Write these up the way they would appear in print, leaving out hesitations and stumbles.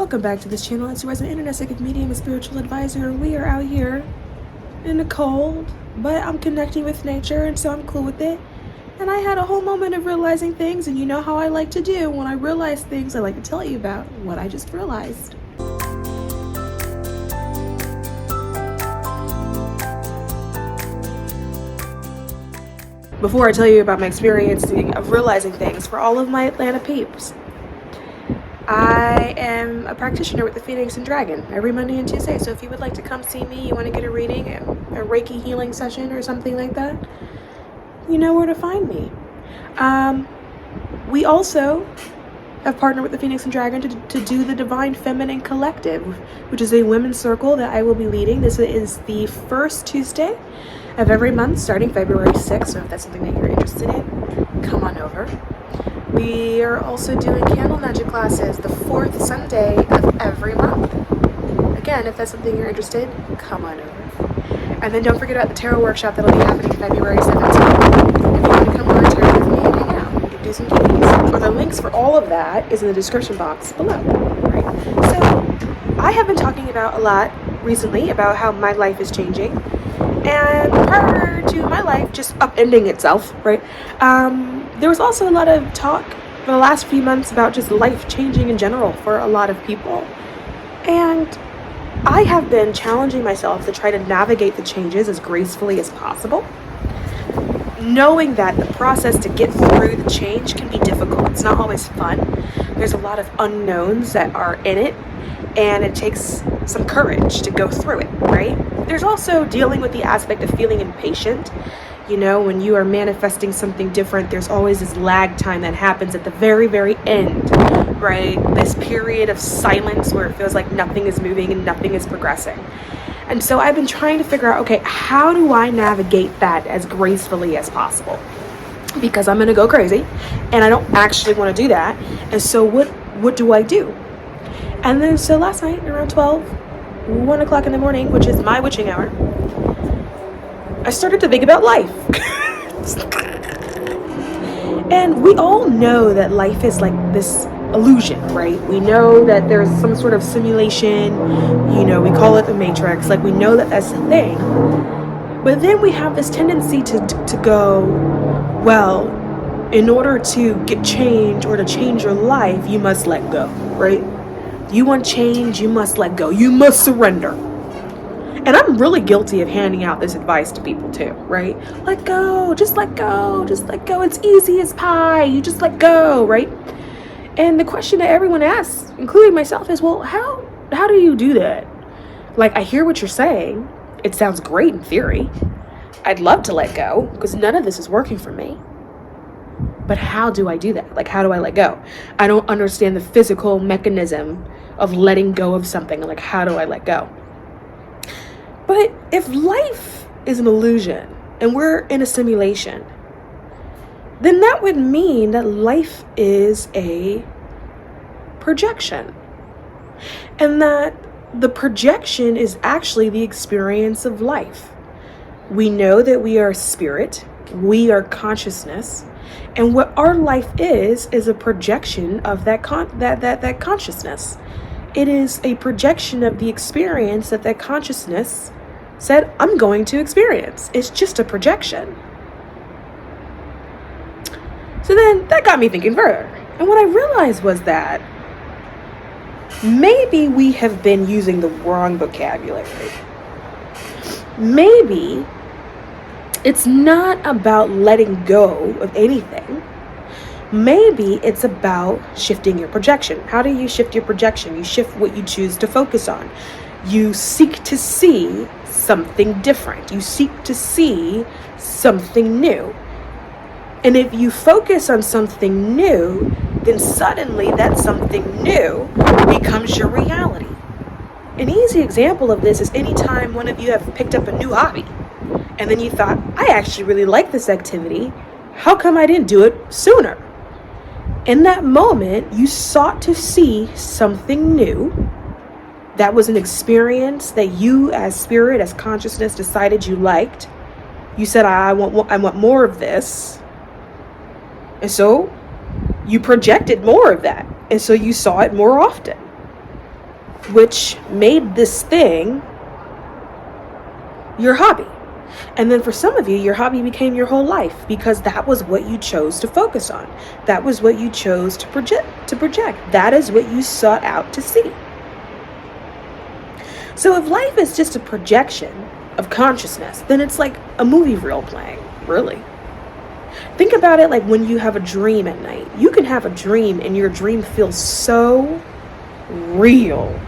Welcome back to this channel. It's your resident internet psychic medium and spiritual advisor. We are out here in the cold, but I'm connecting with nature, and so I'm cool with it. And I had a whole moment of realizing things, and you know how I like to do. When I realize things, I like to tell you about what I just realized. Before I tell you about my experience of realizing things, for all of my Atlanta peeps, I am a practitioner with the Phoenix and Dragon every Monday and Tuesday. So if you would like to come see me, you want to get a reading, a Reiki healing session or something like that, you know where to find me. We also have partnered with the Phoenix and Dragon to do the Divine Feminine Collective, which is a women's circle that I will be leading. This is the first Tuesday of every month starting February 6th. So if that's something that you're interested in, come on over. We are also doing candle magic classes the fourth Sunday of every month. Again, if that's something you're interested, come on over. And then don't forget about the tarot workshop that'll be happening February 17th. If you want to come on tarot with me and hang out, we can do some keys. Or the links for all of that is in the description box below. Right? So I have been talking about a lot recently about how my life is changing. And prior to my life just upending itself, right? There was also a lot of talk for the last few months about just life changing in general for a lot of people. And I have been challenging myself to try to navigate the changes as gracefully as possible, knowing that the process to get through the change can be difficult. It's not always fun. There's a lot of unknowns that are in it, and it takes some courage to go through it, right? There's also dealing with the aspect of feeling impatient. You know, when you are manifesting something different, there's always this lag time that happens at the very, very end, right? This period of silence where it feels like nothing is moving and nothing is progressing. And so I've been trying to figure out, okay, how do I navigate that as gracefully as possible? Because I'm going to go crazy and I don't actually want to do that. And so what do I do? And then so last night around 1 o'clock in the morning, which is my witching hour, I started to think about life. And we all know that life is like this illusion, right? We know that there's some sort of simulation, you know, we call it the Matrix, like we know that that's the thing. But then we have this tendency to go, well, in order to get change or to change your life, you must let go, right? You want change, you must let go. You must surrender. And I'm really guilty of handing out this advice to people too, right? Let go, just let go, just let go. It's easy as pie. You just let go, right? And the question that everyone asks, including myself, is, well, how do you do that? Like, I hear what you're saying. It sounds great in theory. I'd love to let go because none of this is working for me. But how do I do that? Like, how do I let go? I don't understand the physical mechanism of letting go of something. Like, how do I let go? But if life is an illusion and we're in a simulation, then that would mean that life is a projection. And that the projection is actually the experience of life. We know that we are spirit, we are consciousness, and what our life is a projection of that consciousness. It is a projection of the experience that consciousness said, I'm going to experience. It's just a projection. So then that got me thinking further. And what I realized was that maybe we have been using the wrong vocabulary. Maybe it's not about letting go of anything. Maybe it's about shifting your projection. How do you shift your projection? You shift what you choose to focus on. You seek to see something different. You seek to see something new. And if you focus on something new, then suddenly that something new becomes your reality. An easy example of this is anytime one of you have picked up a new hobby and then you thought, I actually really like this activity. How come I didn't do it sooner? In that moment, you sought to see something new. That was an experience that you as spirit, as consciousness decided you liked. You said, I want more of this. And so you projected more of that. And so you saw it more often. which made this thing your hobby. And then for some of you, your hobby became your whole life because that was what you chose to focus on. That was what you chose to project. That is what you sought out to see. So if life is just a projection of consciousness, then it's like a movie reel playing, really. Think about it like when you have a dream at night. You can have a dream and your dream feels so real.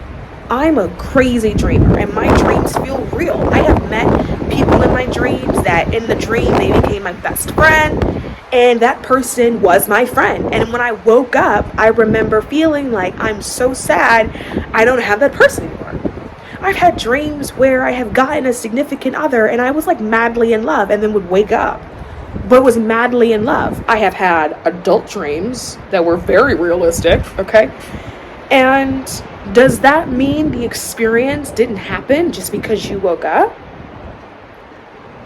I'm a crazy dreamer and my dreams feel real. I have met people in my dreams that in the dream they became my best friend and that person was my friend. And when I woke up, I remember feeling like I'm so sad I don't have that person anymore. I've had dreams where I have gotten a significant other and I was like madly in love and then would wake up but was madly in love. I have had adult dreams that were very realistic, okay? And does that mean the experience didn't happen just because you woke up?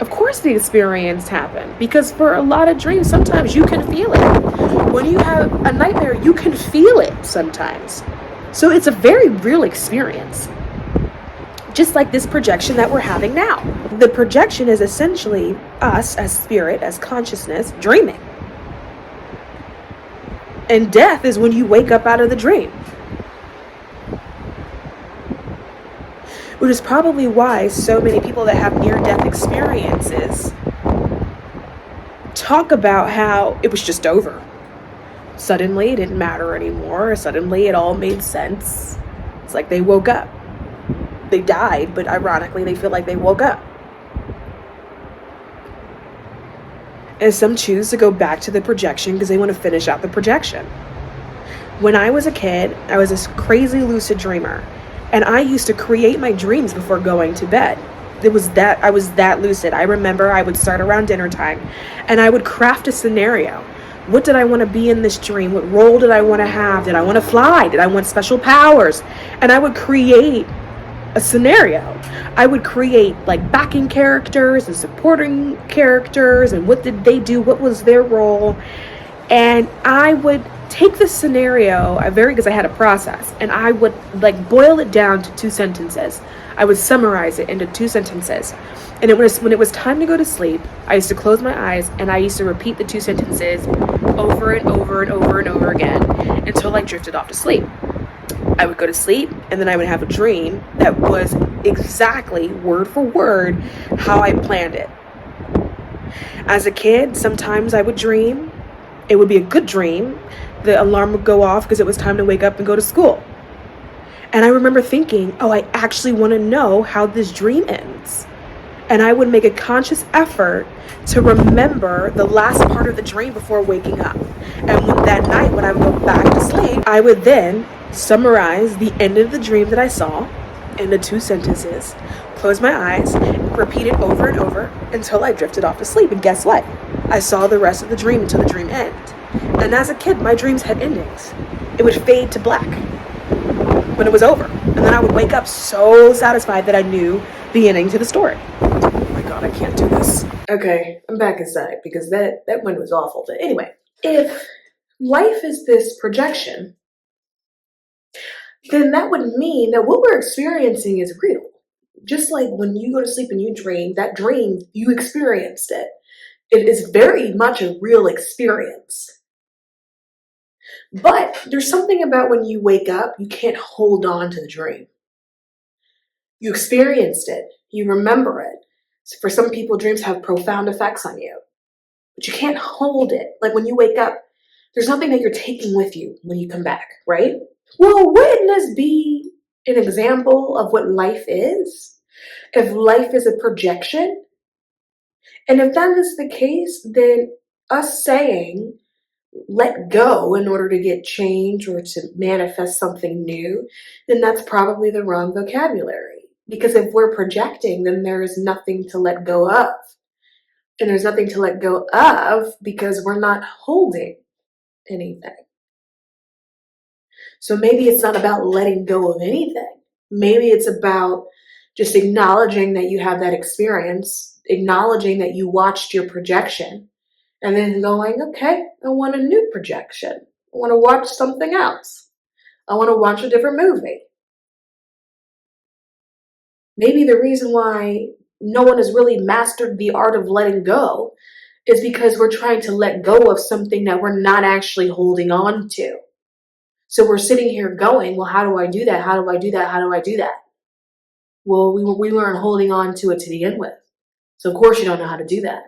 Of course the experience happened, because for a lot of dreams, sometimes you can feel it. When you have a nightmare, you can feel it sometimes. So it's a very real experience. Just like this projection that we're having now. The projection is essentially us as spirit, as consciousness, dreaming. And death is when you wake up out of the dream. Which is probably why so many people that have near-death experiences talk about how it was just over. Suddenly it didn't matter anymore. Suddenly it all made sense. It's like they woke up. They died, but ironically they feel like they woke up. And some choose to go back to the projection because they want to finish out the projection. When I was a kid, I was this crazy lucid dreamer. And I used to create my dreams before going to bed. I was that lucid. I remember I would start around dinner time and I would craft a scenario. What did I want to be in this dream? What role did I want to have? Did I want to fly? Did I want special powers? And I would create a scenario. I would create like backing characters and supporting characters and what did they do? What was their role? And I would take this scenario, because I had a process, and I would like boil it down to 2 sentences. I would summarize it into 2 sentences. And when it was time to go to sleep, I used to close my eyes and I used to repeat the 2 sentences over and over and over and over again until I drifted off to sleep. I would go to sleep and then I would have a dream that was exactly word for word how I planned it. As a kid, sometimes I would dream. It would be a good dream. The alarm would go off because it was time to wake up and go to school. And I remember thinking, oh, I actually want to know how this dream ends. And I would make a conscious effort to remember the last part of the dream before waking up. And that night when I would go back to sleep, I would then summarize the end of the dream that I saw into 2 sentences, close my eyes, repeat it over and over until I drifted off to sleep. And guess what? I saw the rest of the dream until the dream ended. And as a kid, my dreams had endings. It would fade to black when it was over. And then I would wake up so satisfied that I knew the ending to the story. Oh my God, I can't do this. Okay, I'm back inside because that one was awful. But anyway, if life is this projection, then that would mean that what we're experiencing is real. Just like when you go to sleep and you dream, that dream, you experienced it. It is very much a real experience. But there's something about when you wake up, you can't hold on to the dream. You experienced it. You remember it. So for some people, dreams have profound effects on you. But you can't hold it. Like when you wake up, there's nothing that you're taking with you when you come back, right? Well, wouldn't this be an example of what life is? If life is a projection? And if that is the case, then us saying, let go in order to get change or to manifest something new, then that's probably the wrong vocabulary. Because if we're projecting, then there is nothing to let go of. And there's nothing to let go of because we're not holding anything. So maybe it's not about letting go of anything. Maybe it's about just acknowledging that you have that experience, acknowledging that you watched your projection, and then going, okay, I want a new projection. I want to watch something else. I want to watch a different movie. Maybe the reason why no one has really mastered the art of letting go is because we're trying to let go of something that we're not actually holding on to. So we're sitting here going, well, how do I do that? How do I do that? How do I do that? Well, we weren't holding on to it to begin with. So of course you don't know how to do that.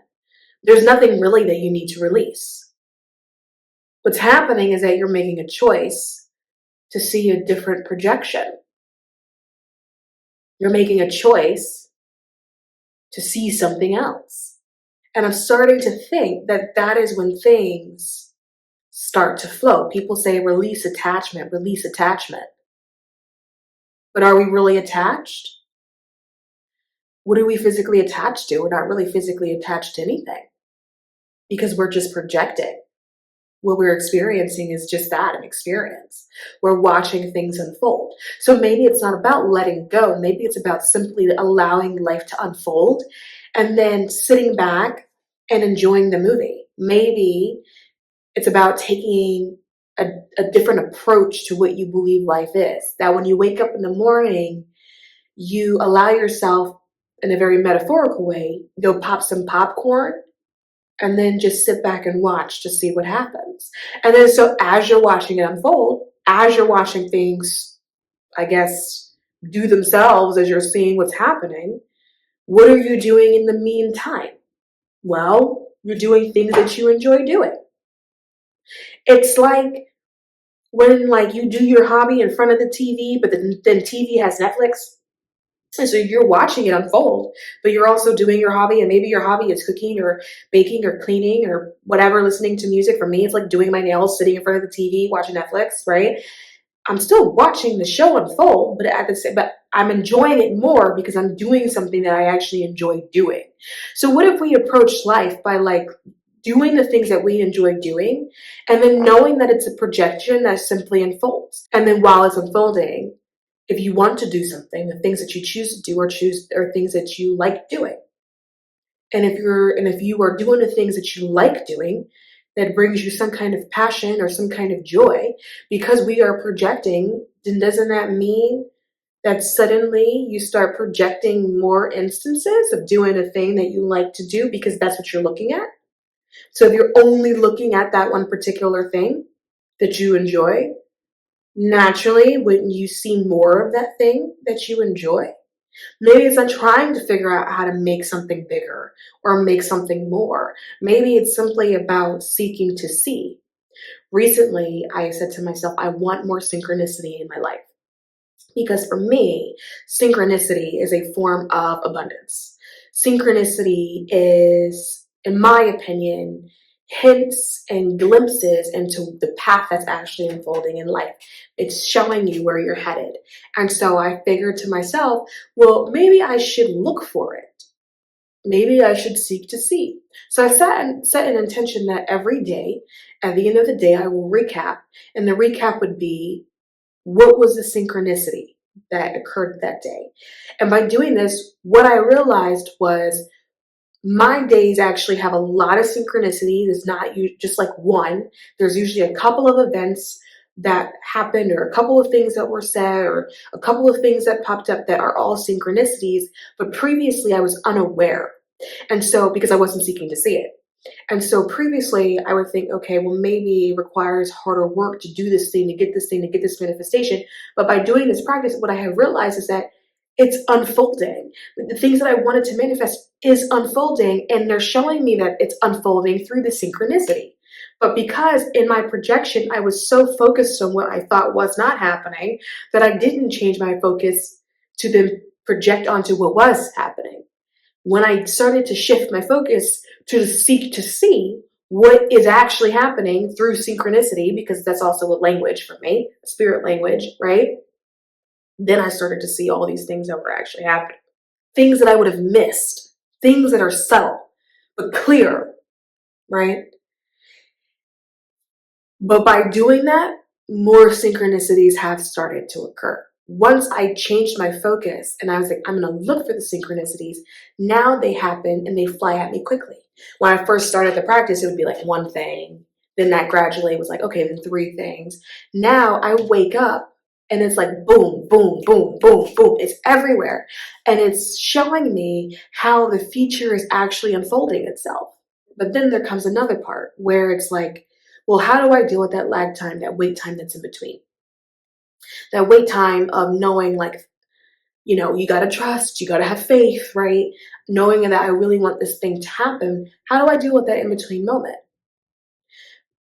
There's nothing really that you need to release. What's happening is that you're making a choice to see a different projection. You're making a choice to see something else. And I'm starting to think that that is when things start to flow. People say release attachment, release attachment. But are we really attached? What are we physically attached to? We're not really physically attached to anything because we're just projecting. What we're experiencing is just that, an experience. We're watching things unfold. So maybe it's not about letting go. Maybe it's about simply allowing life to unfold and then sitting back and enjoying the movie. Maybe it's about taking a different approach to what you believe life is. That when you wake up in the morning, you allow yourself, in a very metaphorical way, go pop some popcorn and then just sit back and watch to see what happens. And then so as you're watching it unfold, as you're watching things, I guess, do themselves as you're seeing what's happening, what are you doing in the meantime? Well, you're doing things that you enjoy doing. It's like when you do your hobby in front of the TV, but then TV has Netflix. And so you're watching it unfold, but you're also doing your hobby, and maybe your hobby is cooking or baking or cleaning or whatever, listening to music. For me, it's like doing my nails, sitting in front of the TV, watching Netflix, right? I'm still watching the show unfold, but I'm enjoying it more because I'm doing something that I actually enjoy doing. So what if we approach life by doing the things that we enjoy doing, and then knowing that it's a projection that simply unfolds. And then while it's unfolding, if you want to do something, the things that you choose to do are things that you like doing. And if you are doing the things that you like doing, that brings you some kind of passion or some kind of joy, because we are projecting, then doesn't that mean that suddenly you start projecting more instances of doing a thing that you like to do because that's what you're looking at? So if you're only looking at that one particular thing that you enjoy, naturally, wouldn't you see more of that thing that you enjoy? Maybe it's not trying to figure out how to make something bigger or make something more. Maybe it's simply about seeking to see. Recently, I said to myself, I want more synchronicity in my life. Because for me, synchronicity is a form of abundance. Synchronicity is, in my opinion, hints and glimpses into the path that's actually unfolding in life. It's showing you where you're headed. And so I figured to myself, well, maybe I should look for it. Maybe I should seek to see. So I set an intention that every day, at the end of the day, I will recap. And the recap would be, what was the synchronicity that occurred that day? And by doing this, what I realized was my days actually have a lot of synchronicity. There's not just like one. There's usually a couple of events that happened, or a couple of things that were said, or a couple of things that popped up that are all synchronicities. But previously I was unaware. And so, because I wasn't seeking to see it. And so previously I would think, okay, well, maybe it requires harder work to do this thing, to get this thing, to get this manifestation. But by doing this practice, what I have realized is that it's unfolding. The things that I wanted to manifest is unfolding, and they're showing me that it's unfolding through the synchronicity. But because in my projection, I was so focused on what I thought was not happening that I didn't change my focus to then project onto what was happening. When I started to shift my focus to seek to see what is actually happening through synchronicity, because that's also a language for me, a spirit language, right? Then I started to see all these things that were actually happening. Things that I would have missed, things that are subtle, but clear, right? But by doing that, more synchronicities have started to occur. Once I changed my focus and I was like, I'm going to look for the synchronicities, now they happen and they fly at me quickly. When I first started the practice, it would be like one thing. Then that gradually was like, okay, then three things. Now I wake up And it's like boom, boom, boom, boom, boom. It's everywhere. And it's showing me how the future is actually unfolding itself. But then there comes another part where it's like, well, how do I deal with that lag time, that wait time that's in between? That wait time of knowing, like, you got to trust, you got to have faith, right? Knowing that I really want this thing to happen. How do I deal with that in between moment?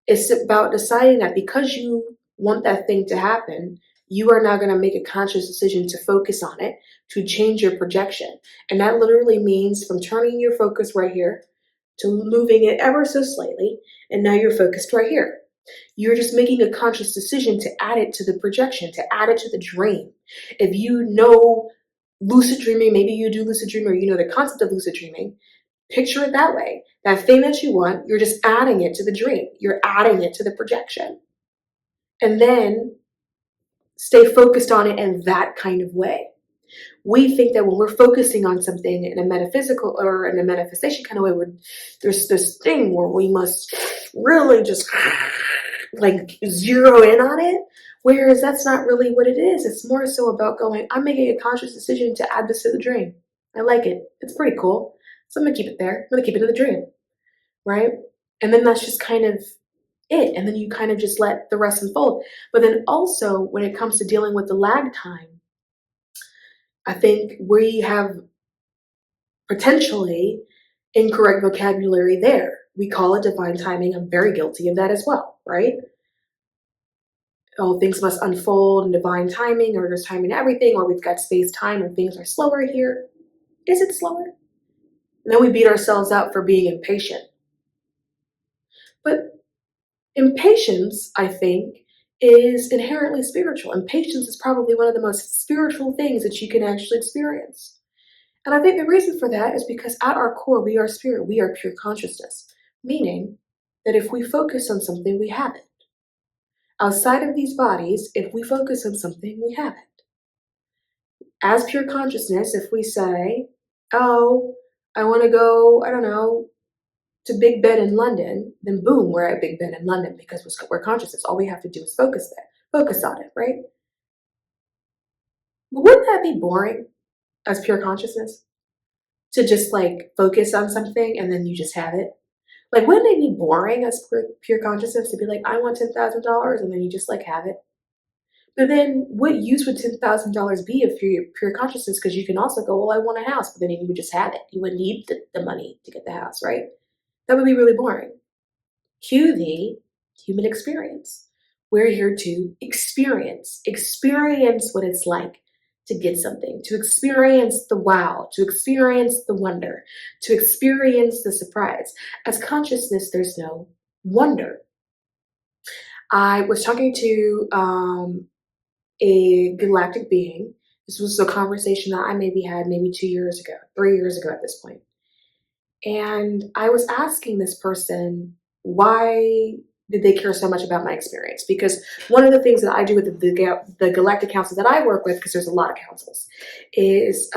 It's about deciding that because you want that thing to happen, you are now going to make a conscious decision to focus on it, to change your projection. And that literally means from turning your focus right here to moving it ever so slightly, and now you're focused right here. You're just making a conscious decision to add it to the projection, to add it to the dream. If you know lucid dreaming, maybe you do lucid dreaming, or you know the concept of lucid dreaming, picture it that way. That thing that you want, you're just adding it to the dream. You're adding it to the projection. And then stay focused on it in that kind of way. We think that when we're focusing on something in a metaphysical or in a manifestation kind of way, there's this thing where we must really just like zero in on it. Whereas that's not really what it is. It's more so about going, I'm making a conscious decision to add this to the dream. I like it. It's pretty cool. So I'm going to keep it there. I'm going to keep it in the dream. Right? And then that's just kind of it. And then you kind of just let the rest unfold. But then also when it comes to dealing with the lag time, I think we have potentially incorrect vocabulary there. We call it divine timing. I'm very guilty of that as well, right? Oh, things must unfold in divine timing, or there's time in everything, or we've got space time and things are slower here. Is it slower? And then we beat ourselves up for being impatient. But impatience, I think, is inherently spiritual. Impatience is probably one of the most spiritual things that you can actually experience. And I think the reason for that is because at our core, we are spirit, we are pure consciousness, meaning that if we focus on something, we have it. Outside of these bodies, if we focus on something, we have it. As pure consciousness, if we say, oh, I want to go, I don't know, to Big Ben in London, then boom, we're at Big Ben in London because we're consciousness. All we have to do is focus there, focus on it, right? But wouldn't that be boring as pure consciousness? To just like focus on something and then you just have it? Like, wouldn't it be boring as pure consciousness to be like, I want $10,000 and then you just like have it? But then what use would $10,000 be if you're pure consciousness? Because you can also go, well, I want a house, but then you would just have it. You wouldn't need the money to get the house, right? That would be really boring. Cue the human experience. We're here to experience what it's like to get something, to experience the wow, to experience the wonder, to experience the surprise. As consciousness, there's no wonder. I was talking to a galactic being. This was a conversation that I maybe had 2 years ago, 3 years ago at this point. And I was asking this person, why did they care so much about my experience? Because one of the things that I do with the galactic council that I work with, because there's a lot of councils, is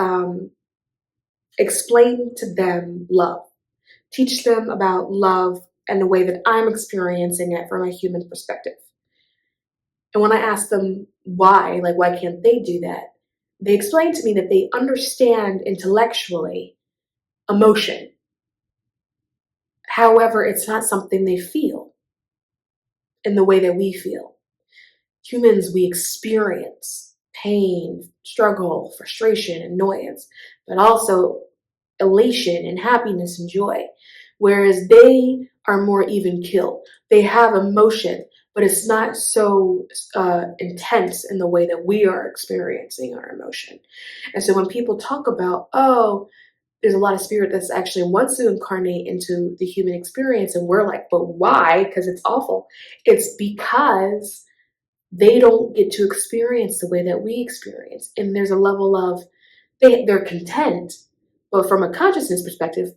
explain to them love. Teach them about love and the way that I'm experiencing it from a human perspective. And when I ask them why, like why can't they do that? They explain to me that they understand intellectually emotion. However, it's not something they feel in the way that we feel. Humans, we experience pain, struggle, frustration, annoyance, but also elation and happiness and joy. Whereas they are more even keel. They have emotion, but it's not so intense in the way that we are experiencing our emotion. And so when people talk about, oh, there's a lot of spirit that's actually wants to incarnate into the human experience, and we're like, but why? Because it's awful. It's because they don't get to experience the way that we experience. And there's a level of, they're content, but from a consciousness perspective,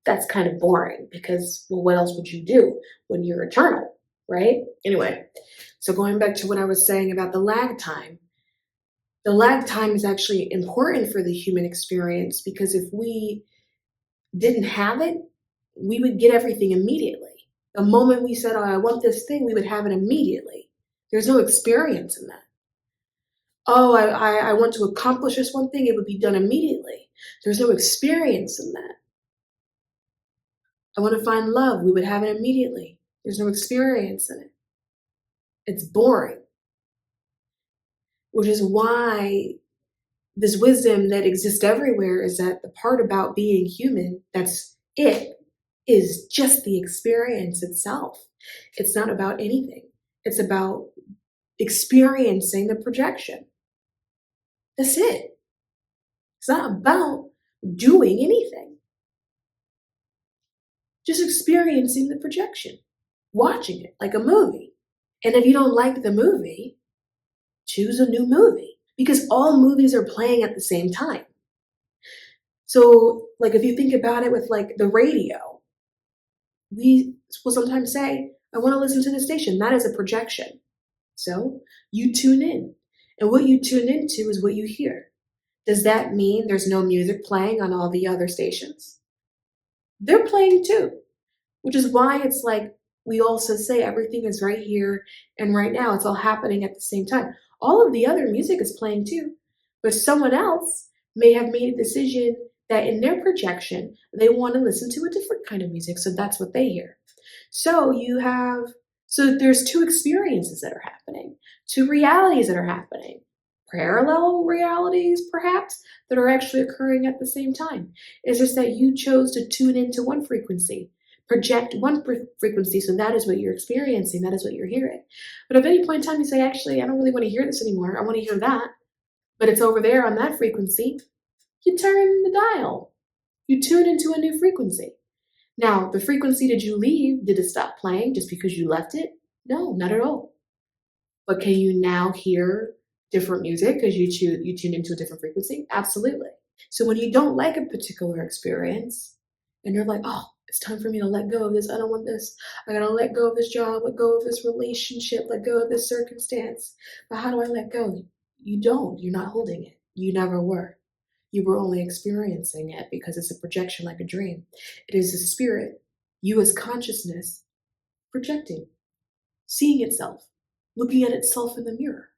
that's kind of boring because, well, what else would you do when you're eternal, right? Anyway, so going back to what I was saying about the lag time is actually important for the human experience, because if we didn't have it, we would get everything immediately. The moment we said, oh, I want this thing, we would have it immediately. There's no experience in that. oh, I want to accomplish this one thing, it would be done immediately. There's no experience in that. I want to find love, we would have it immediately. There's no experience in it. It's boring. Which is why this wisdom that exists everywhere is that the part about being human, that's it, is just the experience itself. It's not about anything. It's about experiencing the projection. That's it. It's not about doing anything. Just experiencing the projection, watching it like a movie. And if you don't like the movie, choose a new movie, because all movies are playing at the same time. So, like, if you think about it with like the radio, we will sometimes say, I want to listen to the station. That is a projection. So you tune in. And what you tune into is what you hear. Does that mean there's no music playing on all the other stations? They're playing too, which is why it's like we also say everything is right here and right now. It's all happening at the same time. All of the other music is playing too, but someone else may have made a decision that in their projection, they want to listen to a different kind of music. So that's what they hear. So there's two experiences that are happening, two realities that are happening, parallel realities perhaps that are actually occurring at the same time. It's just that you chose to tune into one frequency, project one frequency, so that is what you're experiencing, that is what you're hearing. But at any point in time you say, actually, I don't really want to hear this anymore, I want to hear that, but it's over there on that frequency, you turn the dial. You tune into a new frequency. Now, the frequency did you leave? Did it stop playing just because you left it? No, not at all. But can you now hear different music because you tuned into a different frequency? Absolutely. So when you don't like a particular experience and you're like, oh, it's time for me to let go of this. I don't want this. I gotta let go of this job, let go of this relationship, let go of this circumstance. But how do I let go? You don't. You're not holding it. You never were. You were only experiencing it because it's a projection like a dream. It is a spirit, you as consciousness, projecting, seeing itself, looking at itself in the mirror.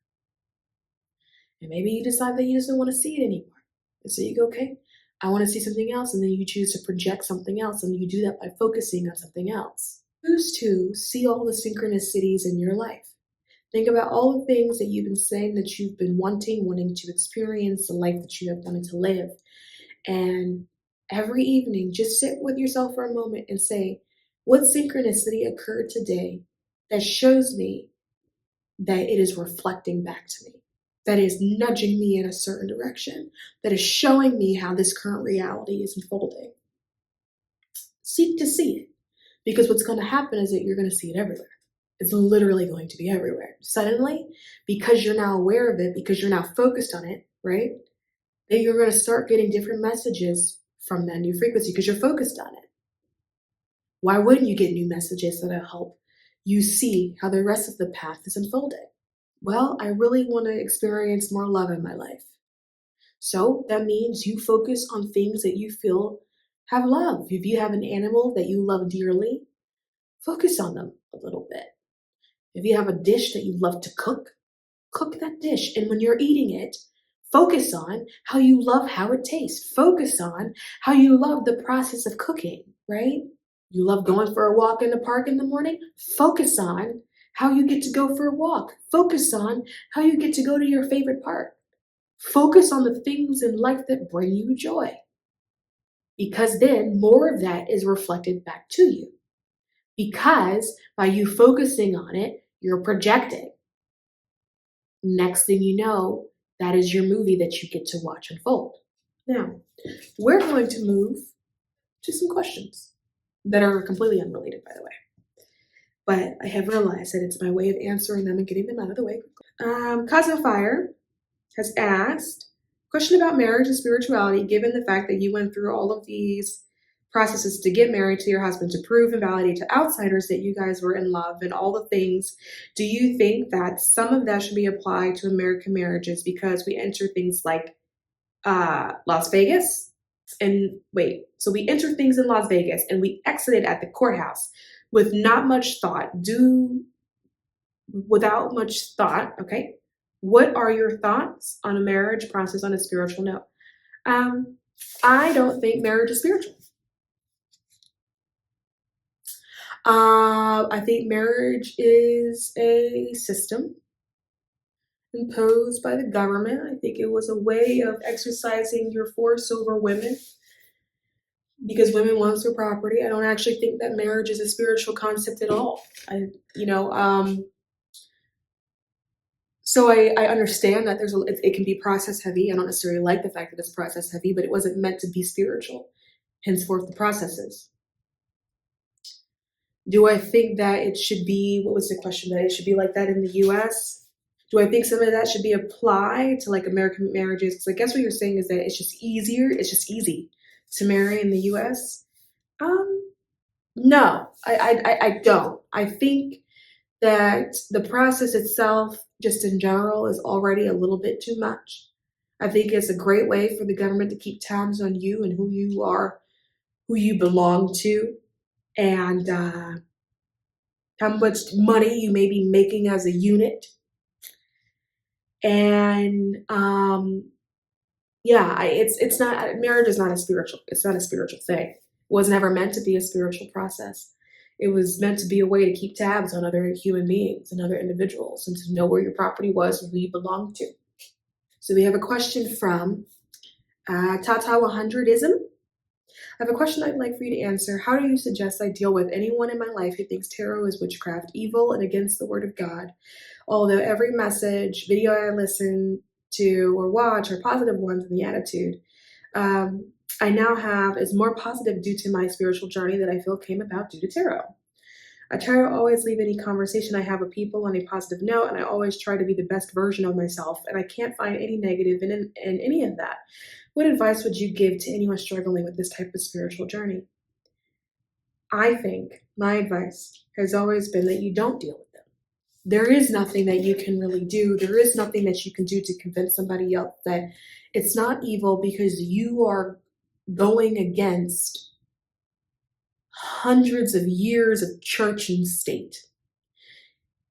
And maybe you decide that you just don't want to see it anymore. And so you go, okay, I want to see something else. And then you choose to project something else. And you do that by focusing on something else. Choose to see all the synchronicities in your life. Think about all the things that you've been saying that you've been wanting to experience, the life that you have wanted to live. And every evening, just sit with yourself for a moment and say, what synchronicity occurred today that shows me that it is reflecting back to me, that is nudging me in a certain direction, that is showing me how this current reality is unfolding. Seek to see it, because what's going to happen is that you're going to see it everywhere. It's literally going to be everywhere. Suddenly, because you're now aware of it, because you're now focused on it, right? Then you're going to start getting different messages from that new frequency because you're focused on it. Why wouldn't you get new messages that'll help you see how the rest of the path is unfolding? Well, I really want to experience more love in my life. So that means you focus on things that you feel have love. If you have an animal that you love dearly, focus on them a little bit. If you have a dish that you love to cook, cook that dish. And when you're eating it, focus on how you love how it tastes. Focus on how you love the process of cooking, right? You love going for a walk in the park in the morning? Focus on how you get to go for a walk. Focus on how you get to go to your favorite park. Focus on the things in life that bring you joy. Because then more of that is reflected back to you. Because by you focusing on it, you're projecting. Next thing you know, that is your movie that you get to watch unfold. Now, we're going to move to some questions that are completely unrelated, by the way. But I have realized that it's my way of answering them and getting them out of the way. Cosmo Fire has asked, question about marriage and spirituality, given the fact that you went through all of these processes to get married to your husband, to prove and validate to outsiders that you guys were in love and all the things, do you think that some of that should be applied to American marriages because we enter things like Las Vegas? And wait, so we enter things in Las Vegas and we exited at the courthouse with not much thought, without much thought, okay? What are your thoughts on a marriage process on a spiritual note? I don't think marriage is spiritual. I think marriage is a system imposed by the government. I think it was a way of exercising your force over women because women want their property. I don't actually think that marriage is a spiritual concept at all. So I understand that it can be process heavy. I don't necessarily like the fact that it's process heavy, but it wasn't meant to be spiritual. Henceforth, the processes. Do I think that it should be, what was the question, that it should be like that in the US? Do I think some of that should be applied to like American marriages? Because I guess what you're saying is that it's just easy to marry in the US. No, I don't. I think that the process itself, just in general, is already a little bit too much. I think it's a great way for the government to keep tabs on you and who you are, who you belong to, and how much money you may be making as a unit. And it's not, marriage is not a spiritual, it's not a spiritual thing. It was never meant to be a spiritual process. It was meant to be a way to keep tabs on other human beings and other individuals and to know where your property was and who you belonged to. So we have a question from Tata100ism. I have a question I'd like for you to answer. How do you suggest I deal with anyone in my life who thinks tarot is witchcraft, evil, and against the word of God? Although every message, video I listen to or watch are positive ones in the attitude I now have is more positive due to my spiritual journey that I feel came about due to tarot. I try to always leave any conversation I have with people on a positive note, and I always try to be the best version of myself, and I can't find any negative in any of that. What advice would you give to anyone struggling with this type of spiritual journey? I think my advice has always been that you don't deal with them. There is nothing that you can really do. There is nothing that you can do to convince somebody else that it's not evil, because you are going against hundreds of years of church and state.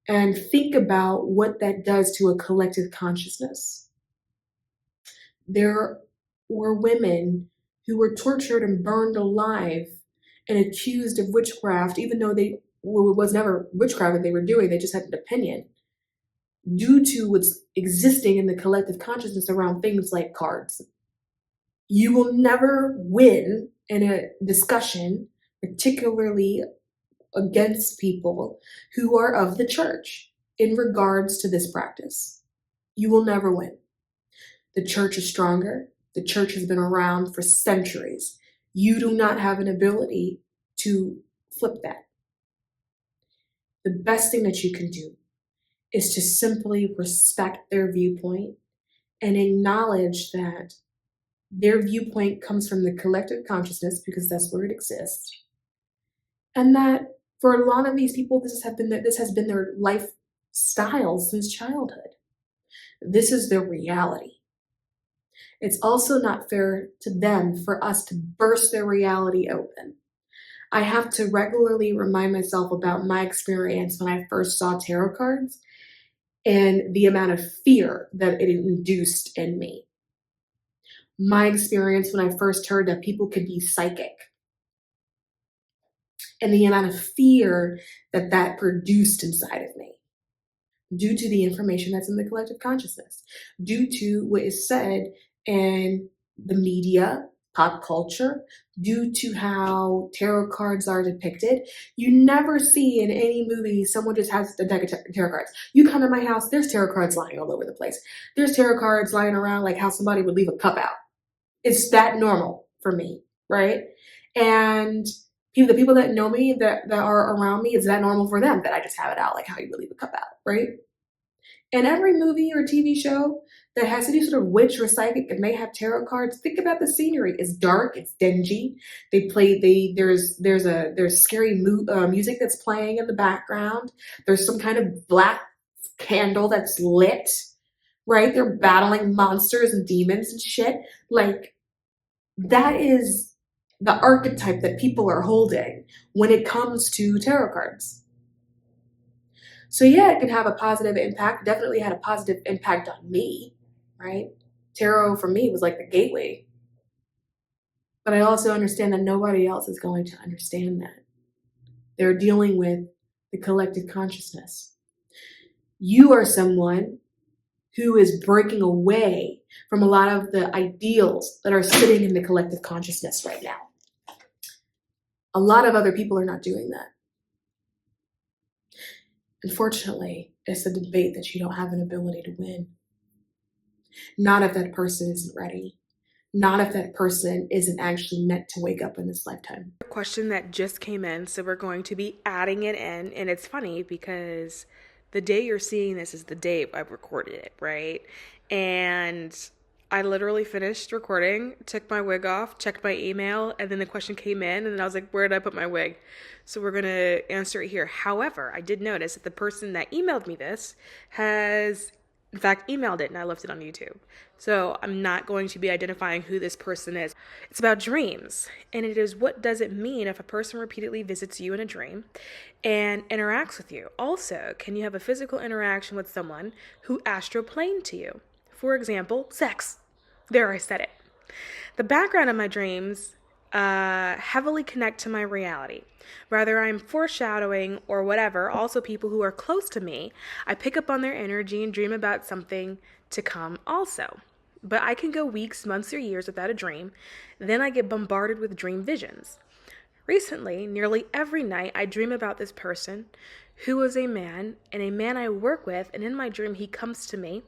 And think about what that does to a collective consciousness. There were women who were tortured and burned alive and accused of witchcraft, even though it was never witchcraft that they were doing, they just had an opinion, due to what's existing in the collective consciousness around things like cards. You will never win in a discussion, particularly against people who are of the church in regards to this practice. You will never win. The church is stronger. The church has been around for centuries. You do not have an ability to flip that. The best thing that you can do is to simply respect their viewpoint and acknowledge that their viewpoint comes from the collective consciousness, because that's where it exists. And that for a lot of these people, this has been their lifestyle since childhood. This is their reality. It's also not fair to them for us to burst their reality open. I have to regularly remind myself about my experience when I first saw tarot cards and the amount of fear that it induced in me. My experience when I first heard that people could be psychic, and the amount of fear that that produced inside of me, due to the information that's in the collective consciousness, due to what is said in the media, pop culture, due to how tarot cards are depicted. You never see in any movie someone just has a deck of tarot cards. You come to my house, there's tarot cards lying all over the place. There's tarot cards lying around like how somebody would leave a cup out. It's that normal for me, right? And the people that know me, that are around me, it's that normal for them that I just have it out like how you would leave a cup out, right? In every movie or TV show that has any sort of witch or psychic that may have tarot cards, think about the scenery. It's dark, it's dingy. There's scary music that's playing in the background. There's some kind of black candle that's lit, right? They're battling monsters and demons and shit. Like, that is the archetype that people are holding when it comes to tarot cards. So yeah, it can have a positive impact. Definitely had a positive impact on me, right? Tarot for me was like the gateway. But I also understand that nobody else is going to understand that. They're dealing with the collective consciousness. You are someone who is breaking away from a lot of the ideals that are sitting in the collective consciousness right now. A lot of other people are not doing that. Unfortunately, it's a debate that you don't have an ability to win. Not if that person isn't ready. Not if that person isn't actually meant to wake up in this lifetime. A question that just came in, so we're going to be adding it in. And it's funny because the day you're seeing this is the day I've recorded it, right? And I literally finished recording, took my wig off, checked my email, and then the question came in, and then I was like, where did I put my wig? So we're going to answer it here. However, I did notice that the person that emailed me this has, in fact, emailed it, and I left it on YouTube. So I'm not going to be identifying who this person is. It's about dreams, and it is, what does it mean if a person repeatedly visits you in a dream and interacts with you? Also, can you have a physical interaction with someone who astroplaned to you? For example, sex. There, I said it. The background of my dreams heavily connect to my reality. Whether I'm foreshadowing or whatever, also people who are close to me, I pick up on their energy and dream about something to come also. But I can go weeks, months, or years without a dream. Then I get bombarded with dream visions. Recently, nearly every night, I dream about this person who is a man, and a man I work with, and in my dream, he comes to me.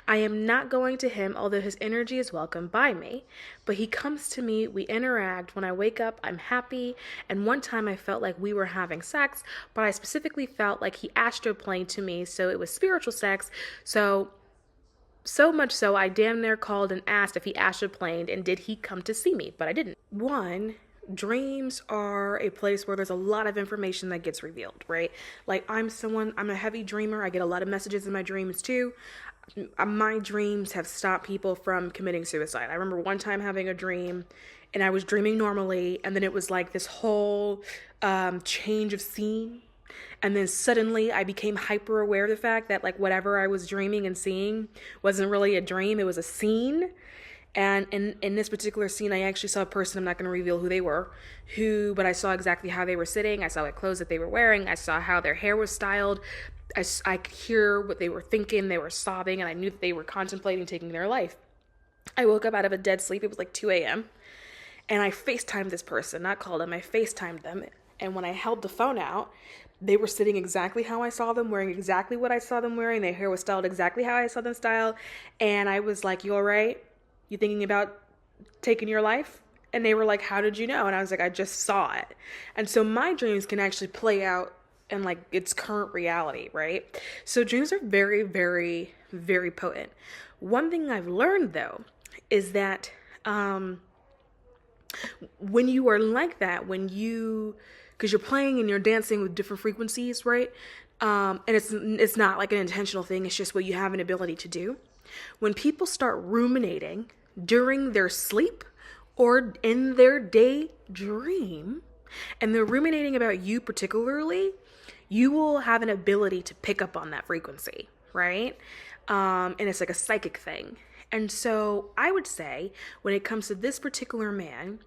I am not going to him, although his energy is welcomed by me, but he comes to me, we interact. When I wake up, I'm happy, and one time I felt like we were having sex, but I specifically felt like he astroplaned to me, so it was spiritual sex, so much so I damn near called and asked if he astroplaned and did he come to see me, but I didn't. One, dreams are a place where there's a lot of information that gets revealed, right? Like I'm a heavy dreamer. I get a lot of messages in my dreams too. My dreams have stopped people from committing suicide. I remember one time having a dream and I was dreaming normally, and then it was like this whole change of scene. And then suddenly I became hyper aware of the fact that like whatever I was dreaming and seeing wasn't really a dream, it was a scene. And in this particular scene, I actually saw a person, I'm not going to reveal who they were, but I saw exactly how they were sitting. I saw what clothes that they were wearing. I saw how their hair was styled. I could hear what they were thinking. They were sobbing, and I knew that they were contemplating taking their life. I woke up out of a dead sleep. It was like 2 a.m. And I FaceTimed this person, not called them. I FaceTimed them. And when I held the phone out, they were sitting exactly how I saw them, wearing exactly what I saw them wearing. Their hair was styled exactly how I saw them styled. And I was like, you all right? You thinking about taking your life? And they were like, how did you know? And I was like, I just saw it. And so my dreams can actually play out in like its current reality, right? So dreams are very, very, very potent. One thing I've learned though is that when you are like that, because you're playing and you're dancing with different frequencies, right? And it's not like an intentional thing. It's just what you have an ability to do. When people start ruminating during their sleep or in their daydream, and they're ruminating about you particularly, you will have an ability to pick up on that frequency, right? And it's like a psychic thing. And so I would say when it comes to this particular man,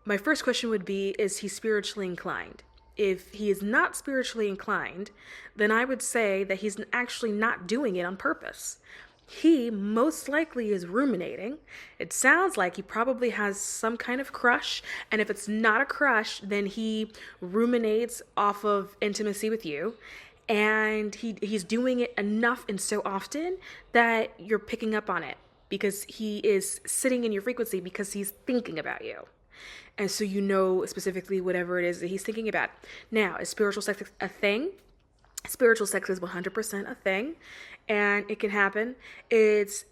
my first question would be, is he spiritually inclined? If he is not spiritually inclined, then I would say that he's actually not doing it on purpose. He most likely is ruminating. It sounds like he probably has some kind of crush. And if it's not a crush, then he ruminates off of intimacy with you. And he's doing it enough and so often that you're picking up on it because he is sitting in your frequency because he's thinking about you. And so you know specifically whatever it is that he's thinking about. Now, is spiritual sex a thing? Spiritual sex is 100% a thing, and it can happen. It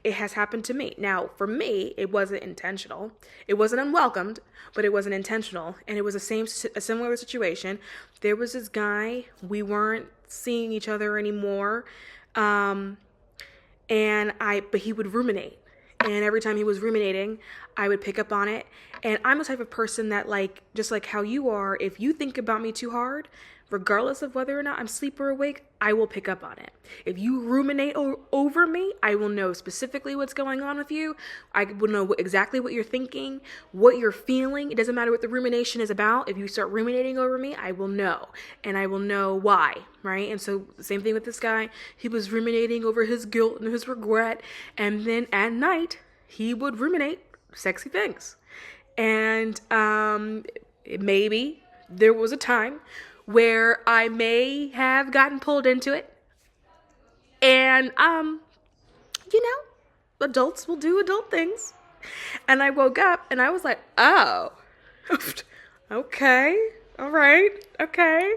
has happened to me. Now, for me, it wasn't intentional. It wasn't unwelcomed, but it wasn't intentional. And it was a similar situation. There was this guy. We weren't seeing each other anymore, but he would ruminate. And every time he was ruminating, I would pick up on it. And I'm the type of person that, like, just like how you are, if you think about me too hard, regardless of whether or not I'm asleep or awake, I will pick up on it. If you ruminate over me, I will know specifically what's going on with you. I will know exactly what you're thinking, what you're feeling. It doesn't matter what the rumination is about. If you start ruminating over me, I will know. And I will know why, right? And so same thing with this guy. He was ruminating over his guilt and his regret. And then at night, he would ruminate sexy things. And maybe there was a time where I may have gotten pulled into it. And, adults will do adult things. And I woke up and I was like, oh, okay, all right, okay.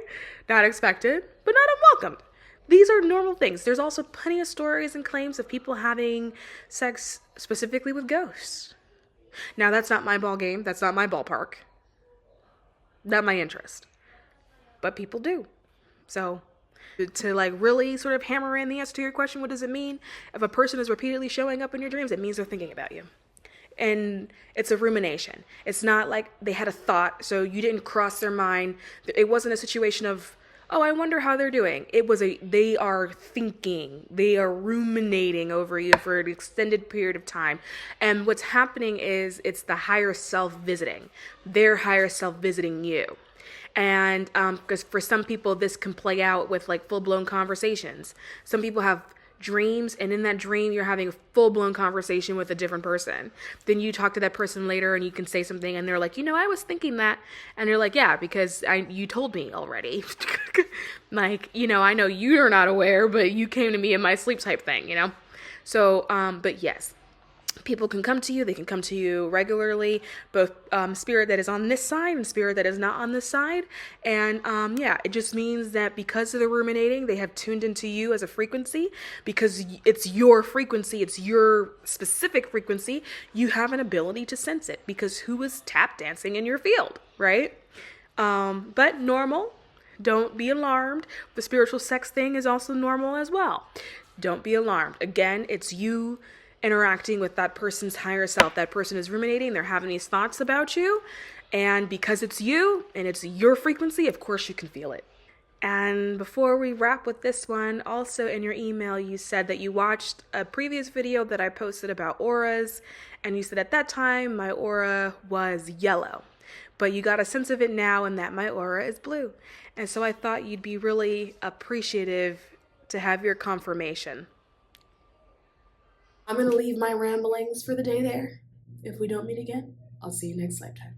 Not expected, but not unwelcomed. These are normal things. There's also plenty of stories and claims of people having sex specifically with ghosts. Now, that's not my ball game. That's not my ballpark. Not my interest. But people do. So, to like really sort of hammer in the answer to your question, what does it mean? If a person is repeatedly showing up in your dreams, it means they're thinking about you. And it's a rumination. It's not like they had a thought, so you didn't cross their mind. It wasn't a situation of, oh, I wonder how they're doing. It was they are thinking, they are ruminating over you for an extended period of time. And what's happening is it's the higher self visiting, their higher self visiting you. And because for some people, this can play out with like full-blown conversations. Some people have dreams, and in that dream, you're having a full-blown conversation with a different person. Then you talk to that person later, and you can say something, and they're like, I was thinking that. And you're like, yeah, because you told me already. Like, I know you're not aware, but you came to me in my sleep type thing, So, but yes. People can come to you. They can come to you regularly, both spirit that is on this side and spirit that is not on this side. And it just means that because of the ruminating, they have tuned into you as a frequency. Because it's your frequency, it's your specific frequency, you have an ability to sense it. Because who is tap dancing in your field, right? But normal. Don't be alarmed. The spiritual sex thing is also normal as well. Don't be alarmed. Again, it's you interacting with that person's higher self. That person is ruminating. They're having these thoughts about you. And because it's you and it's your frequency, of course you can feel it. And before we wrap with this one, also in your email, you said that you watched a previous video that I posted about auras. And you said at that time, my aura was yellow. But you got a sense of it now and that my aura is blue. And so I thought you'd be really appreciative to have your confirmation. I'm going to leave my ramblings for the day there. If we don't meet again, I'll see you next lifetime.